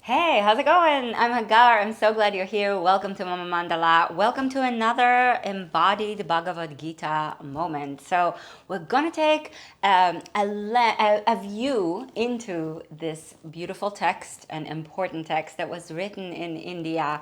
Hey, how's it going? I'm Hagar. I'm so glad you're here. Welcome to Mama Mandala. Welcome to another Embodied Bhagavad Gita moment. So, we're going to take a view into this beautiful text, an important text that was written in India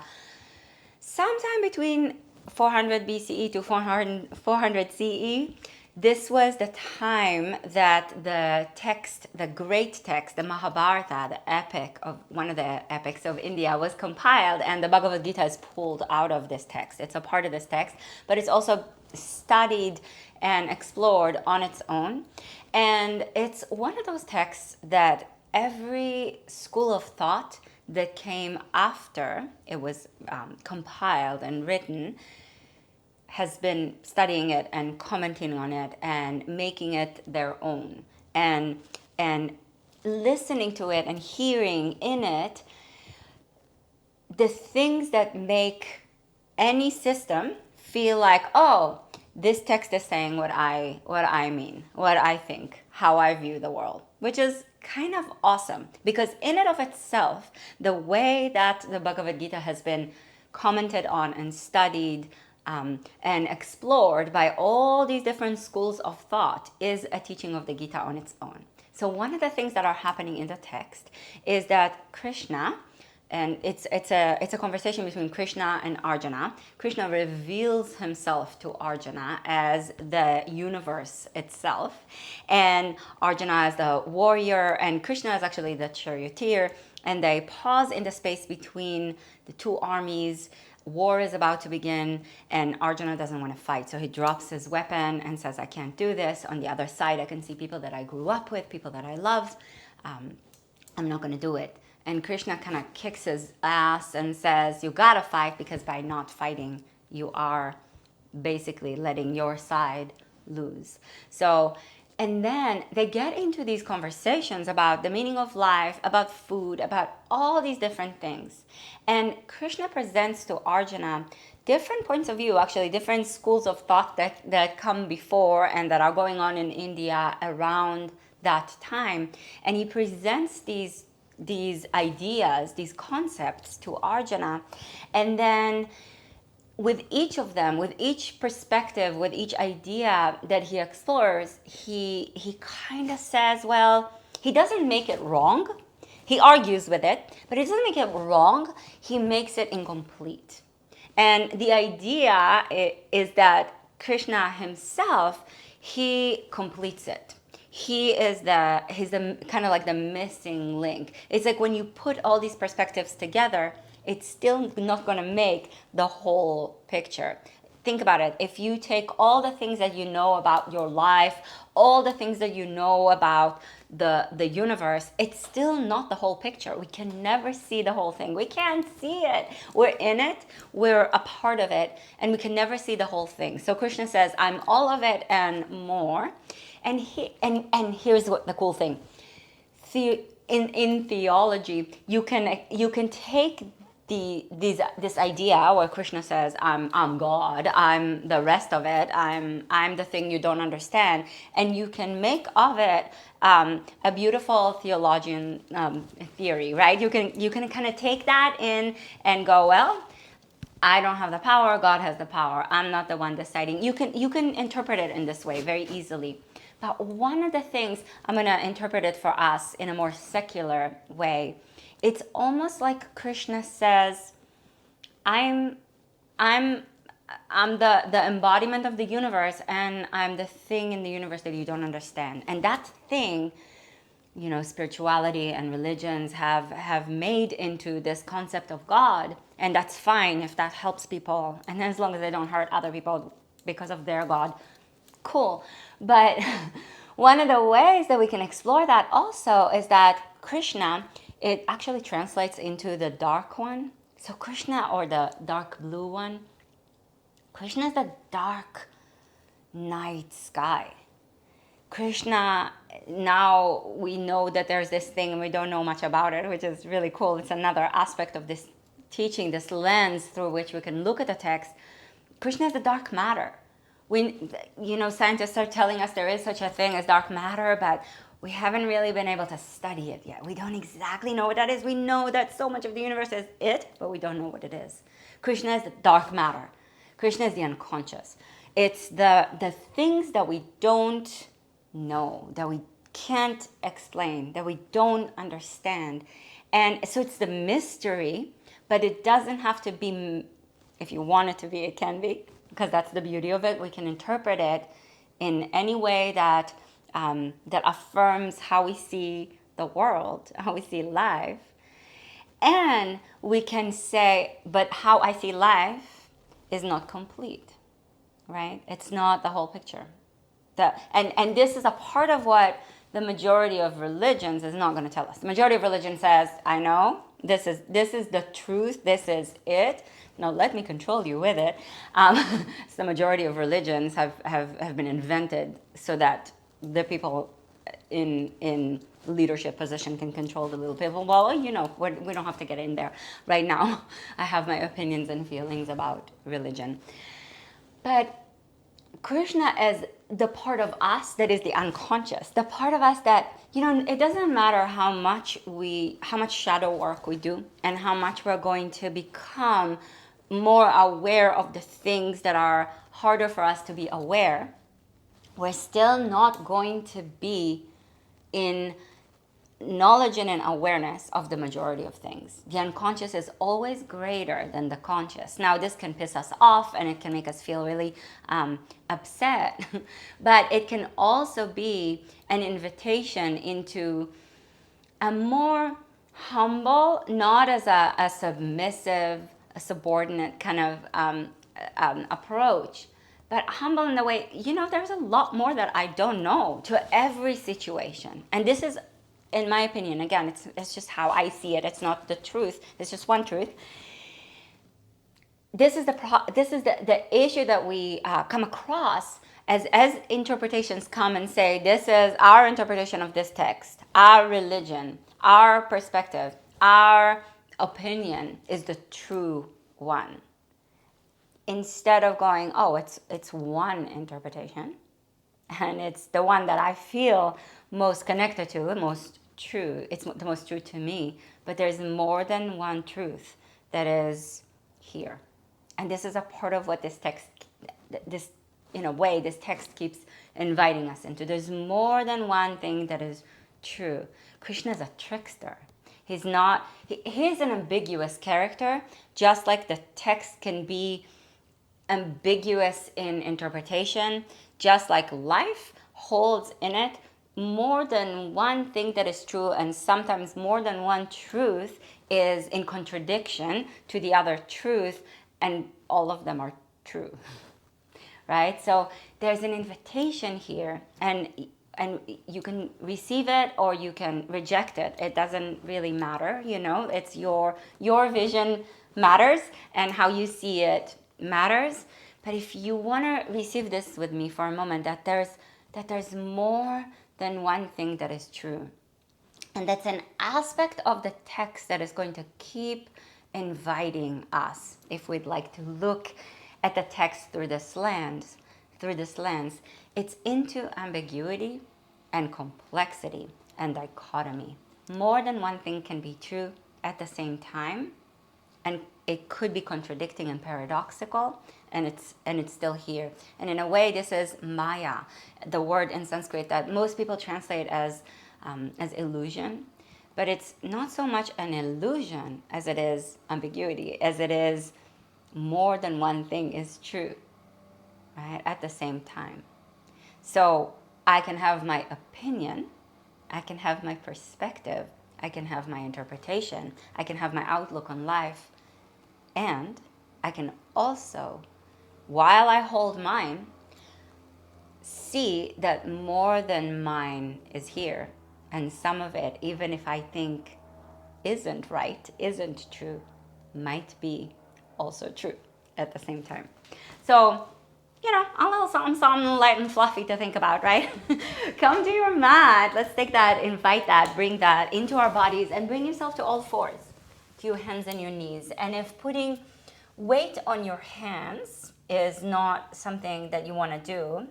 sometime between 400 BCE to 400 CE. This was the time that the text, the great text, the Mahabharata, the epic of one of the epics of India, was compiled, and the Bhagavad Gita is pulled out of this text. It's a part of this text, but it's also studied and explored on its own. And it's one of those texts that every school of thought that came after it was compiled and written has been studying it and commenting on it and making it their own and listening to it and hearing in it the things that make any system feel like, oh, this text is saying what I mean, what I think, how I view the world, which is kind of awesome, because in and of itself, the way that the Bhagavad Gita has been commented on and studied and explored by all these different schools of thought is a teaching of the Gita on its own. So one of the things that are happening in the text is that Krishna, and it's a conversation between Krishna and Arjuna. Krishna reveals himself to Arjuna as the universe itself, and Arjuna is the warrior, and Krishna is actually the charioteer. And they pause in the space between the two armies. War is about to begin, and Arjuna doesn't want to fight, so he drops his weapon and says, I can't do this. On the other side, I can see people that I grew up with, people that I love. I'm not going to do it. And Krishna kind of kicks his ass and says, you gotta fight, because by not fighting, you are basically letting your side lose. So, and then they get into these conversations about the meaning of life, about food, about all these different things. And Krishna presents to Arjuna different points of view, actually different schools of thought that come before and that are going on in India around that time. And he presents these ideas, these concepts to Arjuna. And then with each of them, with each perspective, with each idea that he explores, he kind of says, well, he doesn't make it wrong. He argues with it, but he doesn't make it wrong. He makes it incomplete. And the idea is that Krishna himself, he completes it. He's the kind of like the missing link. It's like when you put all these perspectives together, it's still not going to make the whole picture. Think about it. If you take all the things that you know about your life, all the things that you know about the universe, it's still not the whole picture. We can never see the whole thing. We can't see it. We're in it, we're a part of it, and we can never see the whole thing. So Krishna says, I'm all of it and more. And here's what the cool thing. In theology, you can take this idea where Krishna says, I'm God, I'm the rest of it, I'm the thing you don't understand, and you can make of it a beautiful theologian theory, right? You can kind of take that in and go, well, I don't have the power, God has the power, I'm not the one deciding. You can interpret it in this way very easily. But one of the things, I'm going to interpret it for us in a more secular way. It's almost like Krishna says, I'm the embodiment of the universe, and I'm the thing in the universe that you don't understand. And that thing, spirituality and religions have made into this concept of God. And that's fine if that helps people. And as long as they don't hurt other people because of their God, cool. But one of the ways that we can explore that also is that Krishna, it actually translates into the dark one. So Krishna, or the dark blue one, Krishna is the dark night sky. Krishna, now we know that there's this thing and we don't know much about it, which is really cool. It's another aspect of this teaching, this lens through which we can look at the text. Krishna is the dark matter. Scientists are telling us there is such a thing as dark matter, but we haven't really been able to study it yet. We don't exactly know what that is. We know that so much of the universe is it, but we don't know what it is. Krishna is the dark matter. Krishna is the unconscious. It's the things that we don't know, that we can't explain, that we don't understand. And so it's the mystery, but it doesn't have to be, if you want it to be, it can be, because that's the beauty of it. We can interpret it in any way that that affirms how we see the world, how we see life. And we can say, but how I see life is not complete, right? It's not the whole picture. And this is a part of what the majority of religions is not going to tell us. The majority of religion says, I know, this is the truth, this is it. Now let me control you with it. So the majority of religions have been invented so that the people in leadership position can control the little people. Well, we don't have to get in there right now. I have my opinions and feelings about religion. But Krishna is the part of us that is the unconscious, the part of us that, it doesn't matter how much shadow work we do and how much we're going to become more aware of the things that are harder for us to be aware, we're still not going to be in knowledge and in awareness of the majority of things. The unconscious is always greater than the conscious. Now, this can piss us off and it can make us feel really upset, but it can also be an invitation into a more humble, not as a submissive, a subordinate kind of approach, but humble in the way, there's a lot more that I don't know to every situation. And this is, in my opinion, again, it's just how I see it. It's not the truth. It's just one truth. This is the issue that we come across as interpretations come and say, this is our interpretation of this text, our religion, our perspective, our opinion is the true one. Instead of going, oh, it's one interpretation, and it's the one that I feel most connected to, most true. It's the most true to me. But there's more than one truth that is here. And this is a part of what this text, this text keeps inviting us into. There's more than one thing that is true. Krishna is a trickster. He's an ambiguous character, just like the text can be ambiguous in interpretation, just like life holds in it more than one thing that is true, and sometimes more than one truth is in contradiction to the other truth, and all of them are true, right? So there's an invitation here, and you can receive it or you can reject it. It doesn't really matter, it's your vision matters and how you see it matters. But if you want to receive this with me for a moment, that there's more than one thing that is true, and that's an aspect of the text that is going to keep inviting us, if we'd like to look at the text through this lens, it's into ambiguity and complexity and dichotomy. More than one thing can be true at the same time, and it could be contradicting and paradoxical, and it's still here. And in a way, this is Maya, the word in Sanskrit that most people translate as illusion, but it's not so much an illusion as it is ambiguity, as it is more than one thing is true, right, at the same time. So I can have my opinion, I can have my perspective, I can have my interpretation, I can have my outlook on life, and I can also, while I hold mine, see that more than mine is here. And some of it, even if I think isn't right, isn't true, might be also true at the same time. So, a little something light and fluffy to think about, right? Come to your mat. Let's take that, invite that, bring that into our bodies, and bring yourself to all fours, to your hands and your knees. And if putting weight on your hands is not something that you want to do,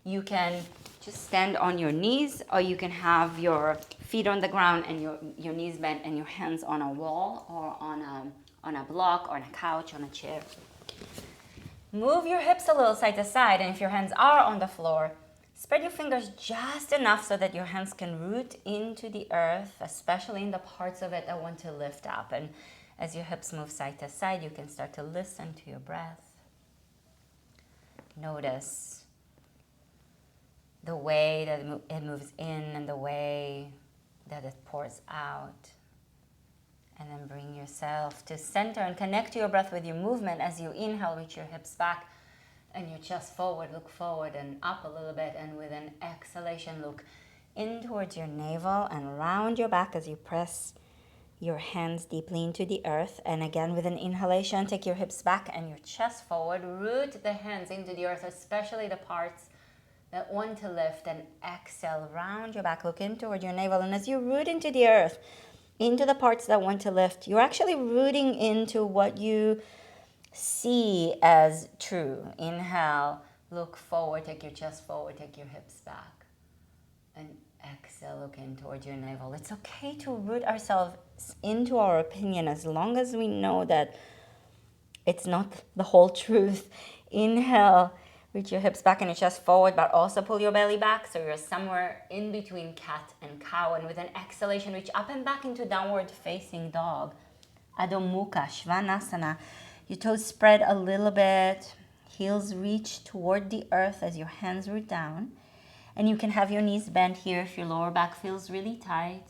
you can just stand on your knees, or you can have your feet on the ground and your knees bent and your hands on a wall or on a block, on a couch, on a chair. Move your hips a little side to side, and if your hands are on the floor, spread your fingers just enough so that your hands can root into the earth, especially in the parts of it that want to lift up. And as your hips move side to side, you can start to listen to your breath. Notice the way that it moves in and the way that it pours out. And then bring yourself to center and connect to your breath with your movement. As you inhale, reach your hips back and your chest forward, look forward and up a little bit. And with an exhalation, look in towards your navel and round your back as you press your hands deeply into the earth. And again, with an inhalation, take your hips back and your chest forward. Root the hands into the earth, especially the parts that want to lift. And exhale, round your back, look in toward your navel. And as you root into the earth, into the parts that want to lift, you're actually rooting into what you see as true. Inhale, look forward, take your chest forward, take your hips back. And exhale, look in towards your navel. It's okay to root ourselves into our opinion as long as we know that it's not the whole truth. Inhale, reach your hips back and your chest forward, but also pull your belly back so you're somewhere in between cat and cow. And with an exhalation, reach up and back into downward facing dog. Adho Mukha Svanasana. Your toes spread a little bit. Heels reach toward the earth as your hands root down. And you can have your knees bent here if your lower back feels really tight.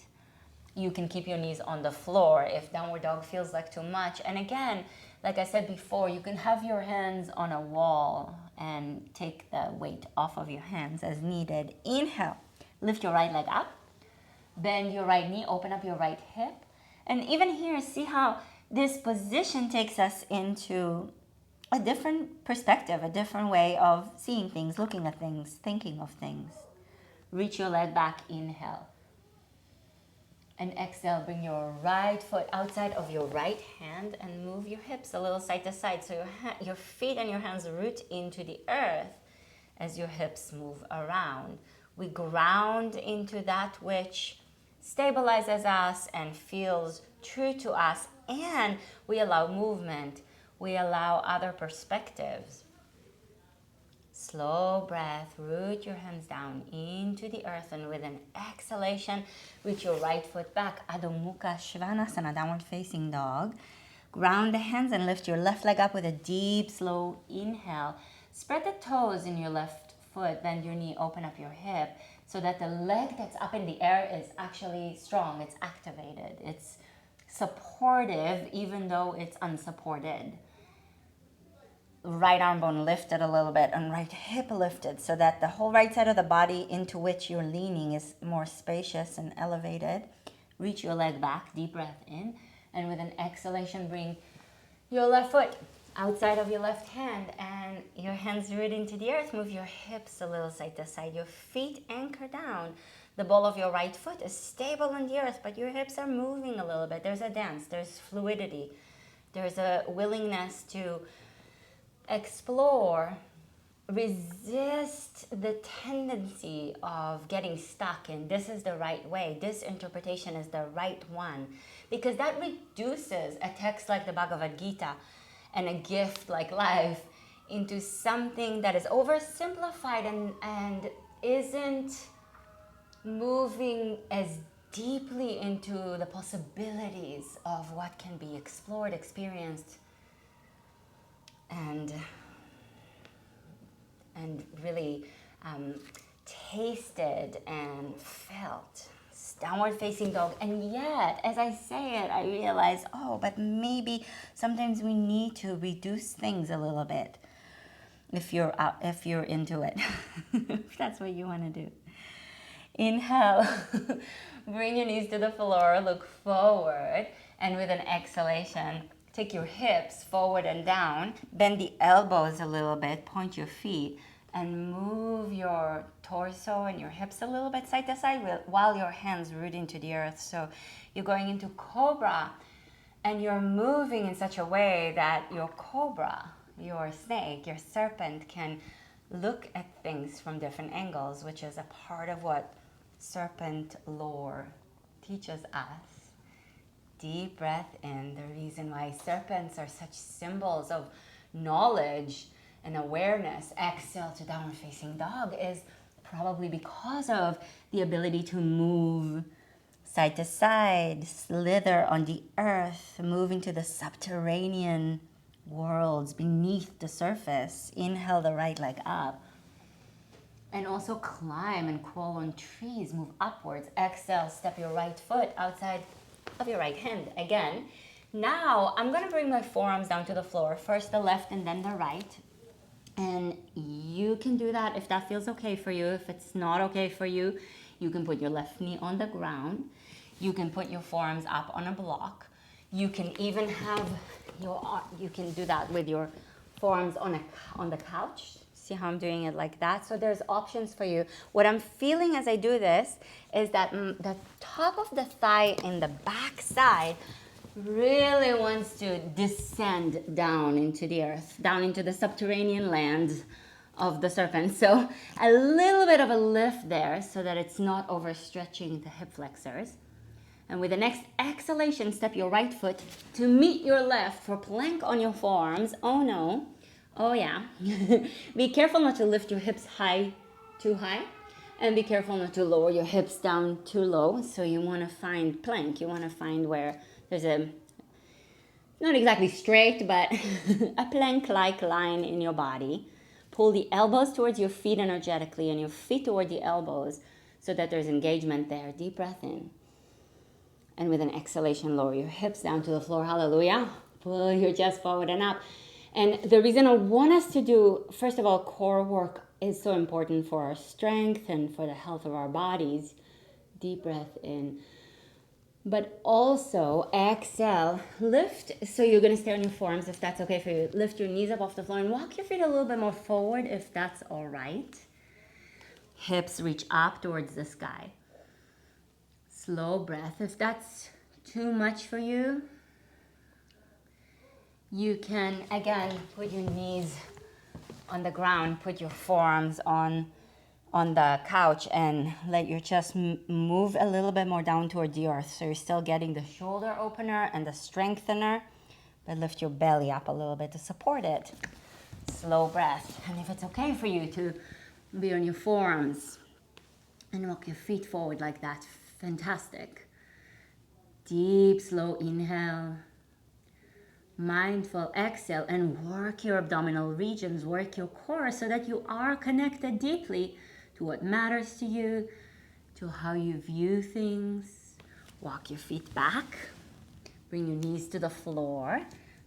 You can keep your knees on the floor if downward dog feels like too much. And again, like I said before, you can have your hands on a wall and take the weight off of your hands as needed. Inhale, lift your right leg up, bend your right knee, open up your right hip. And even here, see how this position takes us into a different perspective, a different way of seeing things, looking at things, thinking of things. Reach your leg back, inhale. And exhale, bring your right foot outside of your right hand and move your hips a little side to side. So your feet and your hands root into the earth as your hips move around. We ground into that which stabilizes us and feels true to us. And we allow movement. We allow other perspectives. Slow breath, root your hands down into the earth, and with an exhalation, reach your right foot back. Adho Mukha Svanasana, downward facing dog. Ground the hands and lift your left leg up with a deep, slow inhale. Spread the toes in your left foot, bend your knee, open up your hip, so that the leg that's up in the air is actually strong, it's activated, it's supportive even though it's unsupported. Right arm bone lifted a little bit and right hip lifted so that the whole right side of the body into which you're leaning is more spacious and elevated. Reach your leg back, deep breath in, and with an exhalation, bring your left foot outside of your left hand and your hands root into the earth. Move your hips a little side to side. Your feet anchor down. The ball of your right foot is stable on the earth, but your hips are moving a little bit. There's a dance, there's fluidity. There's a willingness to explore, resist the tendency of getting stuck in this is the right way, this interpretation is the right one, because that reduces a text like the Bhagavad Gita and a gift like life into something that is oversimplified and isn't moving as deeply into the possibilities of what can be explored, experienced, and really tasted and felt. Downward facing dog. And yet, as I say it, I realize, but maybe sometimes we need to reduce things a little bit if you're into it. If that's what you want to do. Inhale. Bring your knees to the floor, look forward, and with an exhalation, take your hips forward and down, bend the elbows a little bit, point your feet, and move your torso and your hips a little bit side to side while your hands root into the earth. So you're going into cobra, and you're moving in such a way that your cobra, your snake, your serpent can look at things from different angles, which is a part of what serpent lore teaches us. Deep breath in. The reason why serpents are such symbols of knowledge and awareness, exhale to downward facing dog, is probably because of the ability to move side to side, slither on the earth, move into the subterranean worlds beneath the surface. Inhale the right leg up. And also climb and crawl on trees, move upwards. Exhale, step your right foot outside of your right hand. Again, now I'm gonna bring my forearms down to the floor. First the left and then the right. And you can do that if that feels okay for you. If it's not okay for you, you can put your left knee on the ground. You can put your forearms up on a block. You can even have you can do that with your forearms on the couch. See how I'm doing it like that? So there's options for you. What I'm feeling as I do this is that the top of the thigh in the back side really wants to descend down into the earth, down into the subterranean lands of the serpent. So a little bit of a lift there so that it's not overstretching the hip flexors. And with the next exhalation, step your right foot to meet your left for plank on your forearms. Oh no. Oh yeah. Be careful not to lift your hips too high. And be careful not to lower your hips down too low. So you want to find plank. You want to find where there's a, not exactly straight, but a plank-like line in your body. Pull the elbows towards your feet energetically and your feet toward the elbows so that there's engagement there. Deep breath in. And with an exhalation, lower your hips down to the floor. Hallelujah. Pull your chest forward and up. And the reason I want us to do, first of all, core work is so important for our strength and for the health of our bodies. Deep breath in. But also exhale, lift. So you're going to stay on your forearms if that's okay for you. Lift your knees up off the floor and walk your feet a little bit more forward if that's all right. Hips reach up towards the sky. Slow breath. If that's too much for you, you can, again, put your knees on the ground, put your forearms on the couch and let your chest move a little bit more down toward the earth. So you're still getting the shoulder opener and the strengthener, but lift your belly up a little bit to support it. Slow breath. And if it's okay for you to be on your forearms and walk your feet forward like that, fantastic. Deep, slow inhale. Mindful exhale and work your abdominal regions, work your core so that you are connected deeply to what matters to you, to how you view things. Walk your feet back. Bring your knees to the floor.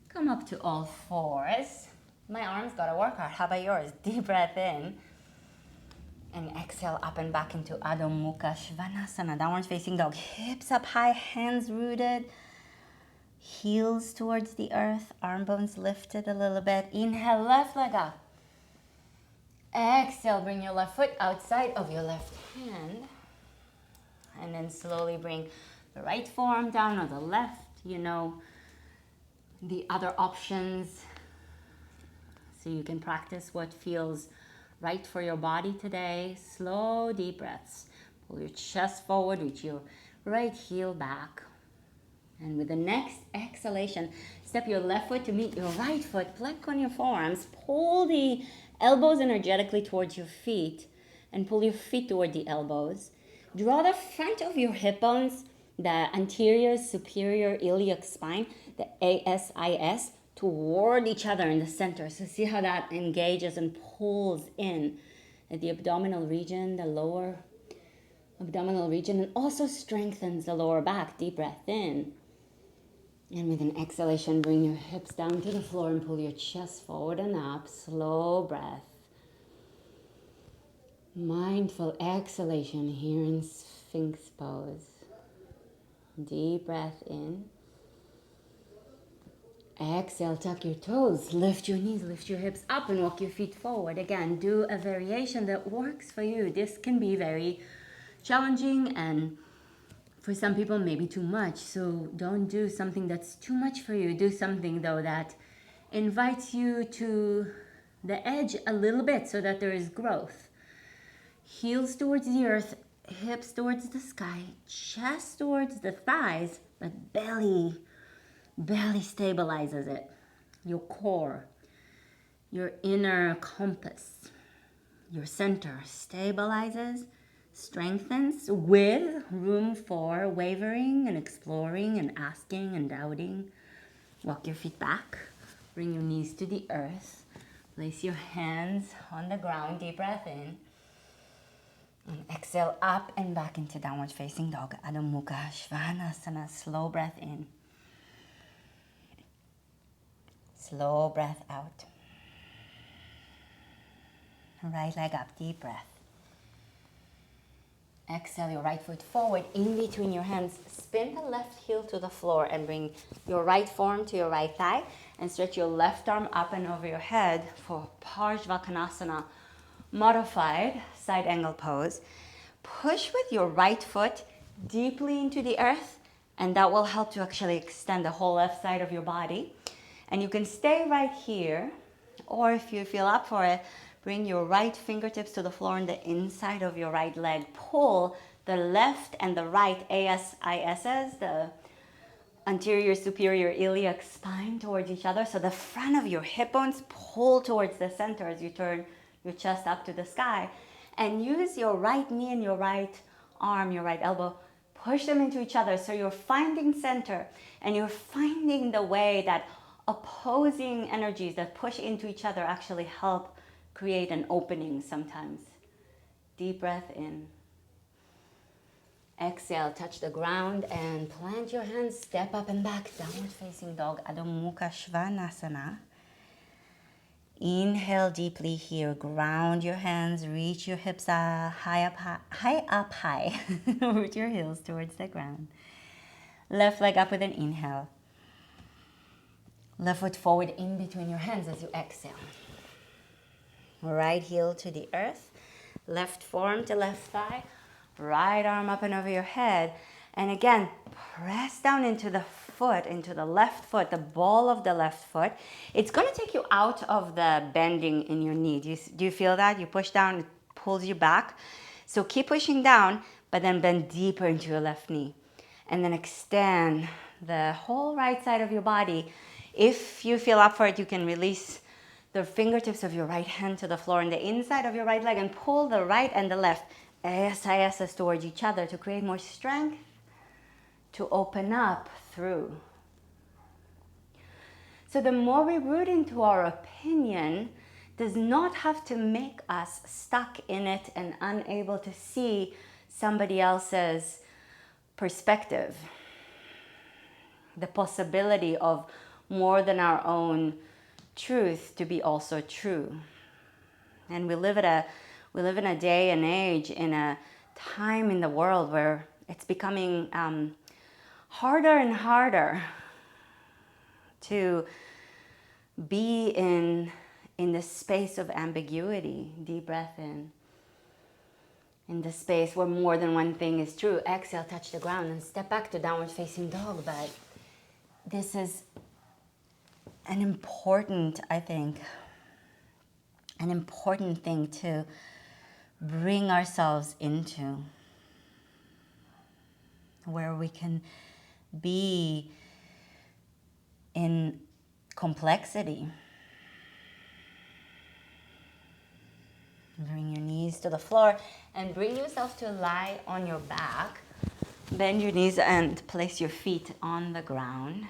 Come up to all fours. My arms gotta work hard. How about yours? Deep breath in. And exhale up and back into Adho Mukha Svanasana, downward facing dog. Hips up high, hands rooted. Heels towards the earth, arm bones lifted a little bit. Inhale, left leg up. Exhale, bring your left foot outside of your left hand. And then slowly bring the right forearm down or the left, the other options. So you can practice what feels right for your body today. Slow, deep breaths. Pull your chest forward, reach your right heel back. And with the next exhalation, step your left foot to meet your right foot. Plank on your forearms. Pull the elbows energetically towards your feet and pull your feet toward the elbows. Draw the front of your hip bones, the anterior superior iliac spine, the ASIS, toward each other in the center. So see how that engages and pulls in at the abdominal region, the lower abdominal region, and also strengthens the lower back. Deep breath in. And with an exhalation, bring your hips down to the floor and pull your chest forward and up. Slow breath. Mindful exhalation here in Sphinx pose. Deep breath in. Exhale, tuck your toes, lift your knees, lift your hips up and walk your feet forward. Again, do a variation that works for you. This can be very challenging and for some people maybe too much. So don't do something that's too much for you. Do something though that invites you to the edge a little bit so that there is growth. Heels towards the earth, hips towards the sky, chest towards the thighs, but belly stabilizes it. Your core, your inner compass, your center stabilizes, strengthens with room for wavering and exploring and asking and doubting. Walk your feet back, bring your knees to the earth, place your hands on the ground, deep breath in. And exhale up and back into downward facing dog. Adho Mukha Svanasana. Slow breath in. Slow breath out. Right leg up, deep breath. Exhale your right foot forward in between your hands. Spin the left heel to the floor and bring your right forearm to your right thigh and stretch your left arm up and over your head for Parsvakonasana. Modified side angle pose. Push with your right foot deeply into the earth, and that will help to actually extend the whole left side of your body. And you can stay right here, or if you feel up for it, bring your right fingertips to the floor on the inside of your right leg. Pull the left and the right ASISs, the anterior superior iliac spine, towards each other. So the front of your hip bones pull towards the center as you turn your chest up to the sky, and use your right knee and your right arm, your right elbow, push them into each other. So you're finding center and you're finding the way that opposing energies that push into each other actually help create an opening sometimes. Deep breath in. Exhale, touch the ground and plant your hands, step up and back, downward facing dog, Adho Mukha Svanasana. Inhale deeply here, ground your hands, reach your hips high up high, root your heels towards the ground. Left leg up with an inhale. Left foot forward in between your hands as you exhale. Right heel to the earth, left forearm to left thigh, right arm up and over your head. And again, press down into the foot, into the left foot, the ball of the left foot. It's going to take you out of the bending in your knee. Do you feel that? You push down, it pulls you back. So keep pushing down, but then bend deeper into your left knee. And then extend the whole right side of your body. If you feel up for it, you can release the fingertips of your right hand to the floor and the inside of your right leg and pull the right and the left ASISs towards each other to create more strength, to open up through. So the more we root into our opinion does not have to make us stuck in it and unable to see somebody else's perspective. The possibility of more than our own truth to be also true. And we live in a day and age, in a time in the world where it's becoming harder and harder to be in the space of ambiguity. Deep breath in. In the space where more than one thing is true. Exhale, touch the ground and step back to downward facing dog. But this is an important, I think, an important thing to bring ourselves into, where we can be in complexity. Bring your knees to the floor and bring yourself to lie on your back. Bend your knees and place your feet on the ground.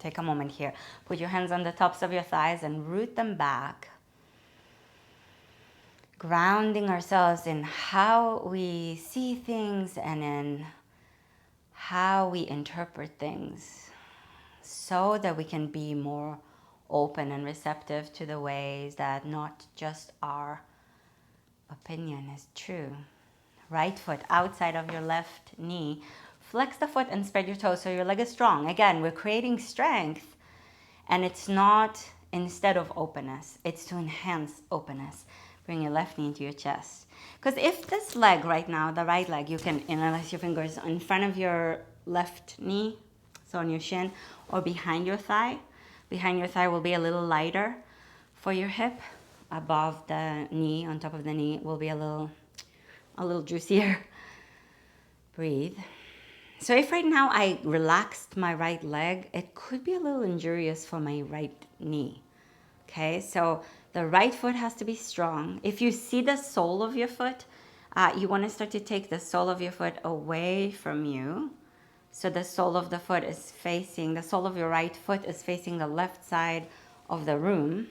Take a moment here. Put your hands on the tops of your thighs and root them back. Grounding ourselves in how we see things and in how we interpret things, so that we can be more open and receptive to the ways that not just our opinion is true. Right foot outside of your left knee. Flex the foot and spread your toes so your leg is strong. Again, we're creating strength, and it's not instead of openness. It's to enhance openness. Bring your left knee into your chest. Because if this leg right now, the right leg, you can interlace your fingers in front of your left knee, so on your shin, or behind your thigh. Behind your thigh will be a little lighter. for your hip, above the knee, on top of the knee, will be a little juicier. Breathe. So if right now I relaxed my right leg, it could be a little injurious for my right knee. Okay, so the right foot has to be strong. If you see the sole of your foot, you want to start to take the sole of your foot away from you. So the sole of the foot is facing, the sole of your right foot is facing the left side of the room.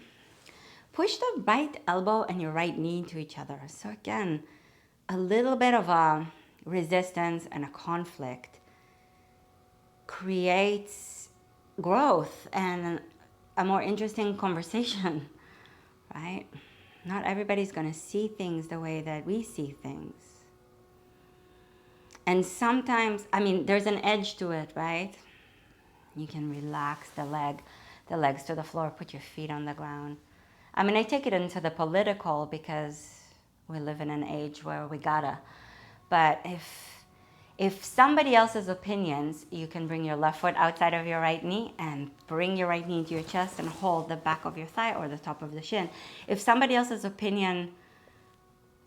Push the right elbow and your right knee into each other. So again, a little bit of a resistance and a conflict creates growth and a more interesting conversation, right? Not everybody's going to see things the way that we see things. And sometimes, there's an edge to it, right? You can relax the legs to the floor, put your feet on the ground. I take it into the political because we live in an age where we gotta. But if somebody else's opinions, you can bring your left foot outside of your right knee and bring your right knee into your chest and hold the back of your thigh or the top of the shin. If somebody else's opinion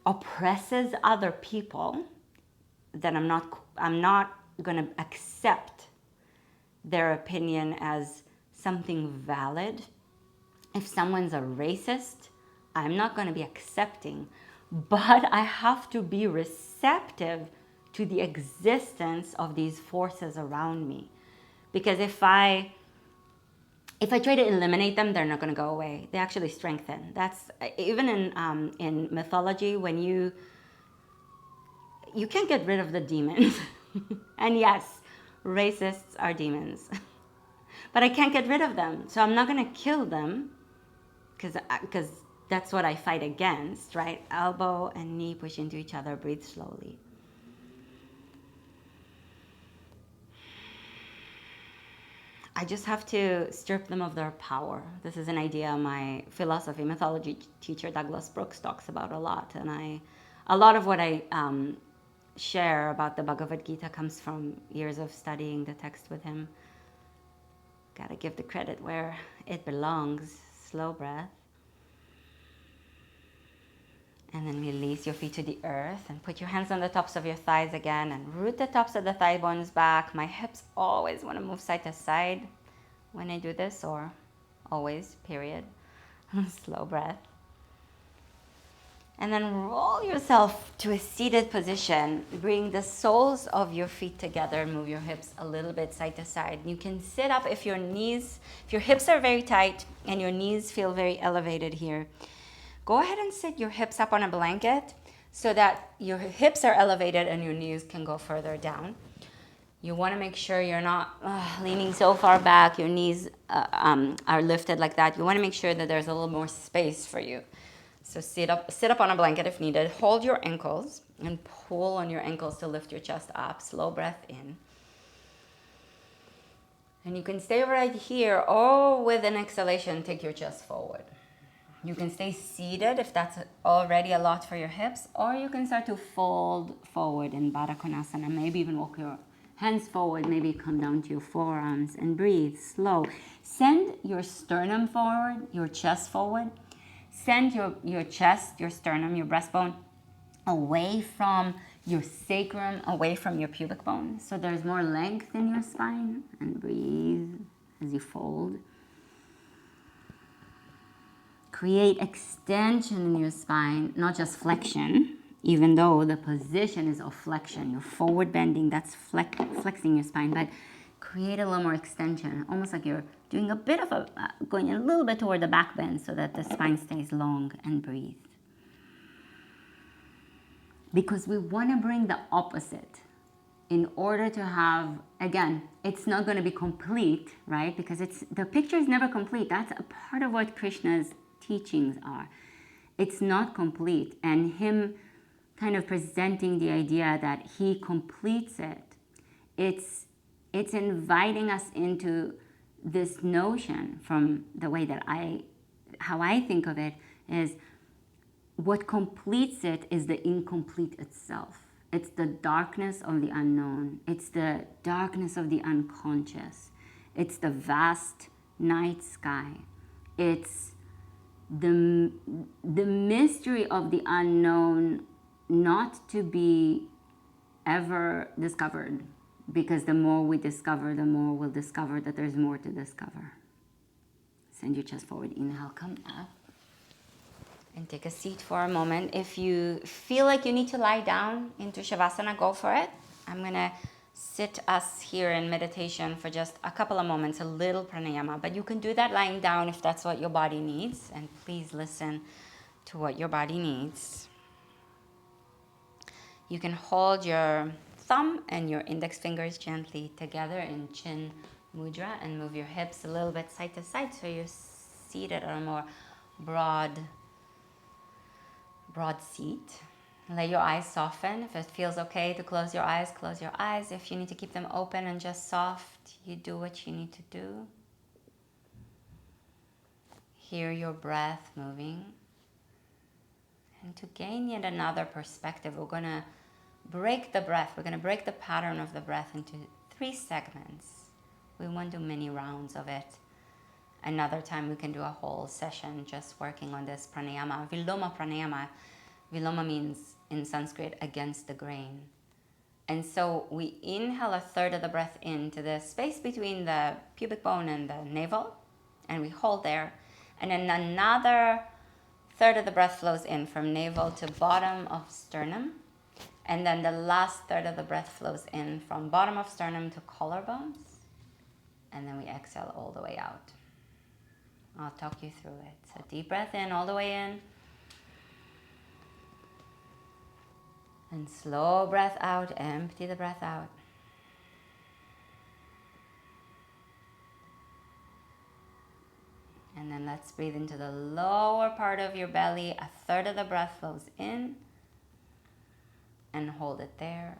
oppresses other people, then I'm not going to accept their opinion as something valid. If someone's a racist, I'm not going to be accepting, but I have to be receptive to the existence of these forces around me. Because if I try to eliminate them, they're not going to go away. They actually strengthen. That's even in mythology, when you can't get rid of the demons. And yes, racists are demons. But I can't get rid of them. So I'm not going to kill them because that's what I fight against, right? Elbow and knee push into each other. Breathe slowly. I just have to strip them of their power. This is an idea my philosophy, mythology teacher Douglas Brooks talks about a lot. And a lot of what I share about the Bhagavad Gita comes from years of studying the text with him. Gotta give the credit where it belongs. Slow breath. And then release your feet to the earth and put your hands on the tops of your thighs again and root the tops of the thigh bones back. My hips always want to move side to side when I do this, or always, period. Slow breath. And then roll yourself to a seated position. Bring the soles of your feet together. Move your hips a little bit side to side. You can sit up if your hips are very tight and your knees feel very elevated here. Go ahead and sit your hips up on a blanket so that your hips are elevated and your knees can go further down. You want to make sure you're not leaning so far back, your knees are lifted like that. You want to make sure that there's a little more space for you. So sit up on a blanket if needed. Hold your ankles and pull on your ankles to lift your chest up. Slow breath in. And you can stay right here, or with an exhalation, take your chest forward. You can stay seated if that's already a lot for your hips, or you can start to fold forward in Baddha Konasana. Maybe even walk your hands forward, maybe come down to your forearms and breathe slow. Send your sternum forward, your chest forward. Send your chest, your sternum, your breastbone away from your sacrum, away from your pubic bone. So there's more length in your spine, and breathe as you fold. Create extension in your spine, not just flexion, even though the position is of flexion. You're forward bending, that's flexing your spine, but create a little more extension, almost like you're doing a bit of going a little bit toward the back bend so that the spine stays long, and breathe. Because we want to bring the opposite in order to have, again, it's not going to be complete, right? Because the picture is never complete. That's a part of what Krishna's teachings are. It's not complete, and him kind of presenting the idea that he completes it, it's inviting us into this notion from the way that how I think of it is what completes it is the incomplete itself. It's the darkness of the unknown. It's the darkness of the unconscious. It's the vast night sky. It's the mystery of the unknown not to be ever discovered, because the more we discover, the more we'll discover that there's more to discover. Send your chest forward. Inhale, come up. And take a seat for a moment. If you feel like you need to lie down into Shavasana, go for it. I'm going to sit us here in meditation for just a couple of moments, a little pranayama. But you can do that lying down if that's what your body needs. And please listen to what your body needs. You can hold your thumb and your index fingers gently together in chin mudra and move your hips a little bit side to side so you're seated on a more broad seat. Let your eyes soften. If it feels okay to close your eyes, close your eyes. If you need to keep them open and just soft, you do what you need to do. Hear your breath moving. And to gain yet another perspective, we're going to break the breath. We're going to break the pattern of the breath into 3 segments. We won't do many rounds of it. Another time we can do a whole session just working on this pranayama. Viloma pranayama. Viloma means in Sanskrit against the grain. And so we inhale a third of the breath into the space between the pubic bone and the navel. And we hold there. And then another third of the breath flows in from navel to bottom of sternum. And then the last third of the breath flows in from bottom of sternum to collarbones. And then we exhale all the way out. I'll talk you through it. So deep breath in, all the way in. And slow breath out, empty the breath out. And then let's breathe into the lower part of your belly. A third of the breath flows in. And hold it there.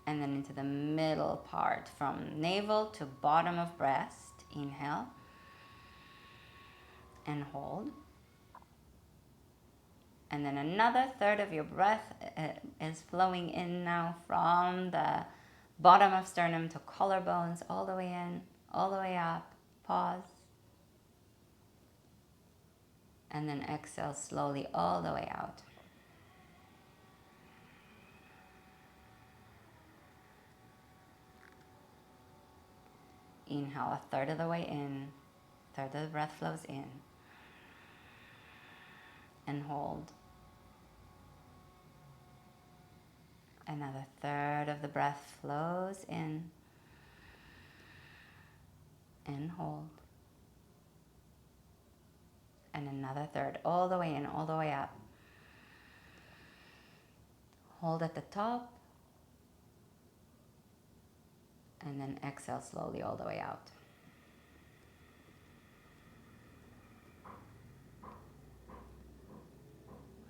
And then into the middle part from navel to bottom of breast. Inhale. And hold. And then another third of your breath is flowing in now from the bottom of sternum to collarbones, all the way in, all the way up. Pause. And then exhale slowly all the way out. Inhale a third of the way in, third of the breath flows in. And hold. Another third of the breath flows in and hold. And another third all the way in, all the way up. Hold at the top. And then exhale slowly all the way out.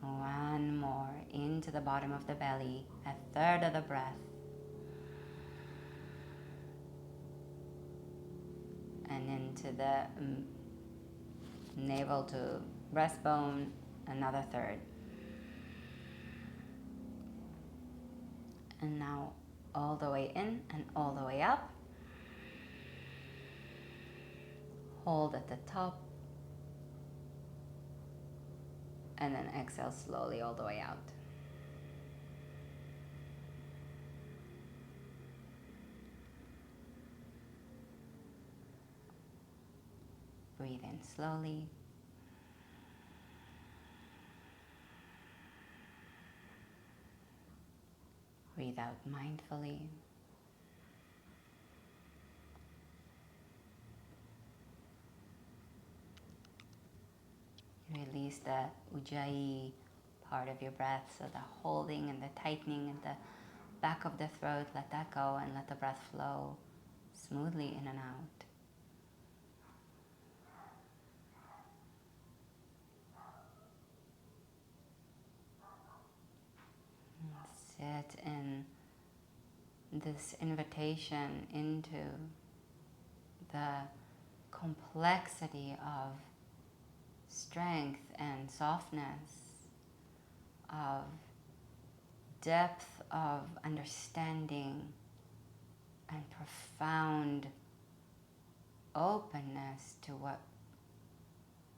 One more into the bottom of the belly, a third of the breath. And into the navel to breastbone, another third. And now all the way in and all the way up. Hold at the top. And then exhale slowly all the way out. Breathe in slowly. Breathe out mindfully. Release the ujjayi part of your breath, so the holding and the tightening at the back of the throat, let that go and let the breath flow smoothly in and out. Sit in this invitation into the complexity of strength and softness, of depth of understanding and profound openness to what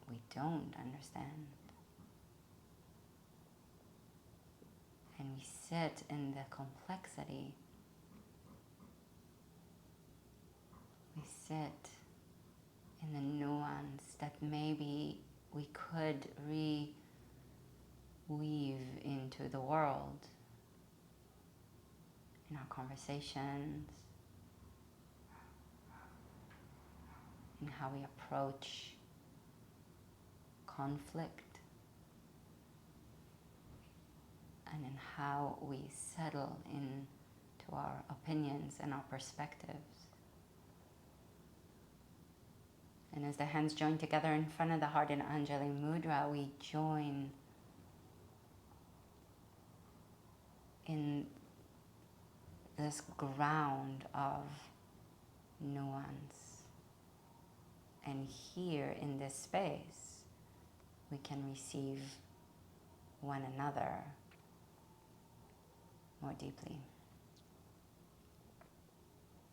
we don't understand. And we sit in the complexity. We sit in the nuance that maybe we could weave into the world, in our conversations, in how we approach conflict, and in how we settle into our opinions and our perspectives. And as the hands join together in front of the heart in Anjali Mudra, we join in this ground of nuance. And here in this space, we can receive one another more deeply.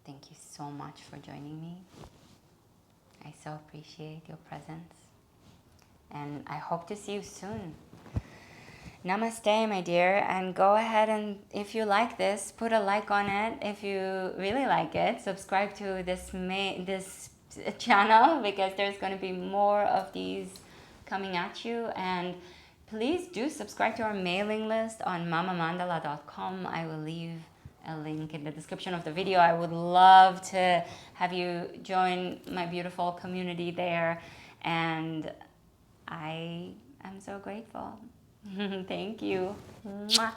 Thank you so much for joining me. I so appreciate your presence. And I hope to see you soon. Namaste, my dear, and go ahead and, if you like this, put a like on it. If you really like it, subscribe to this channel, because there's going to be more of these coming at you. And please do subscribe to our mailing list on mamamandala.com. I will leave a link in the description of the video. I would love to have you join my beautiful community there, and I am so grateful. Thank you. Mwah.